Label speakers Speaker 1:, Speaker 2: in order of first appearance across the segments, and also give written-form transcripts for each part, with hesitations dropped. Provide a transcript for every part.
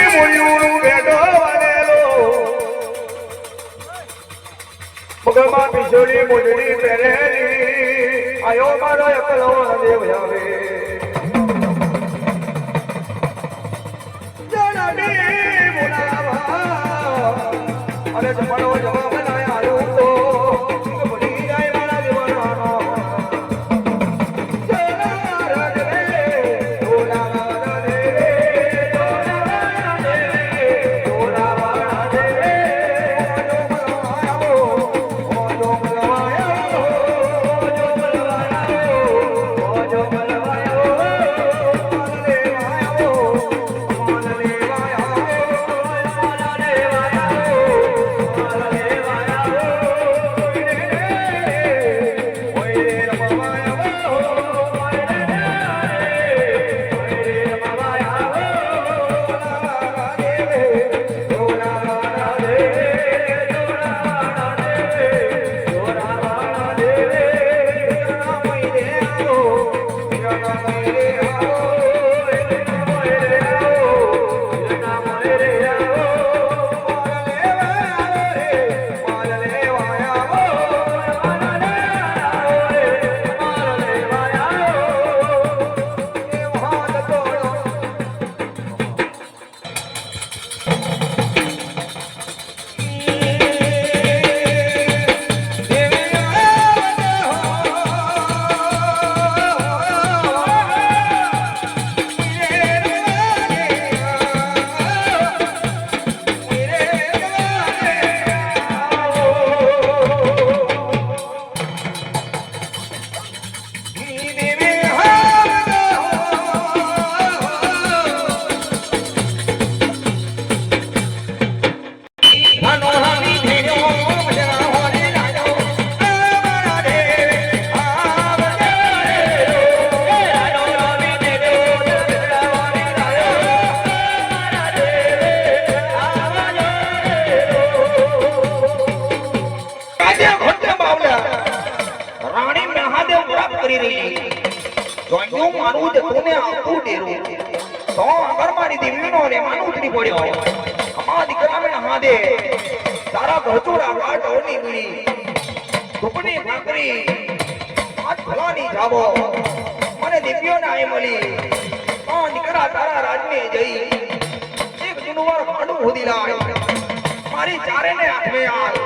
Speaker 1: મૂળિયું બેઠો બનેલો મગમાં પીછોડી મોજડી પહેરેલી આયો મારો એકલો દેવ આવે જણાવી બોલાવા અરે જમાનો જવાબ ના આવ્યો તો ભૂલી જાય મારા દેવાનો મને દિવ્યો ના મળી દીકરા તારા રાજને જઈ એક જુનવાર ભાડું હોદી લાય મારી ચારે ને હાથમે આલ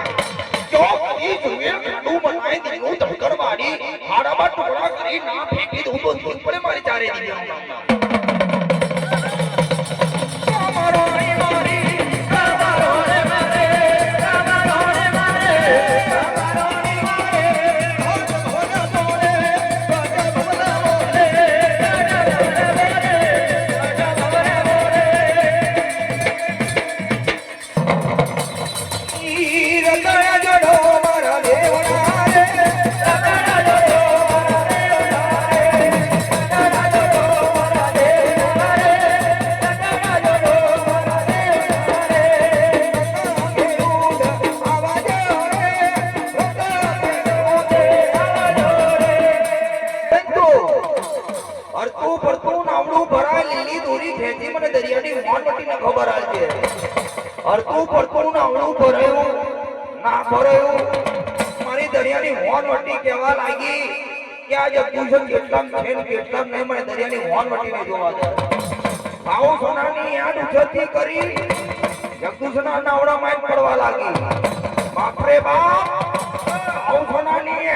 Speaker 1: જો ઈ જુએ ભાડું બનાવી દીધું તો કરવાની હાડામાં ટુકડા કરી ના ફેંકી દઉં તો ઠીક પડે મારી ચારે દિવ્યો મારી દરિયાની હોનવટી કહેવા લાગી કે આ જગદૂષણ કેટલામ છે ને કેટલામ નહીં મને દરિયાની હોનવટી ને જોવા દે ભાવ સોનાની યાદ ઉછળતી કરી જગદૂષણ નાવડા માં પડવા લાગી બાપરે બાપ ભાવ સોનાની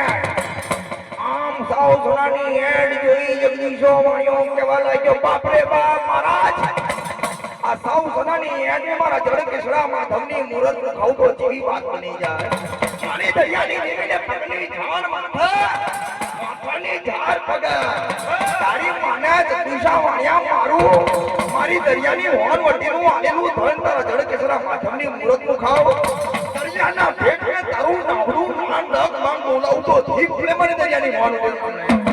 Speaker 1: આમ સાવ સોનાની યાદ જોઈ જગદીશો માયો કહેવા લાગ્યો બાપરે બાપ મહારાજ આ સાવ સોનાની યાદ મારા જડ કેસડા માધવની મૂરત ખાવ તો જેવી વાત બની જાય મારી દરિયાની દેવીને પગની જાન માથાની ધાર પગ તારી માને જગદીશા વાણ્યા મારું મારી દરિયાની હોનવટીનું આલેલું ધન તારા જડ કેસડા માધવની મૂરતનું ખાવ દરિયાના ભેટને તારું નાવડું માન ડગ માંગ બોલાવ તો ઠીક મને દરિયાની હોનવટી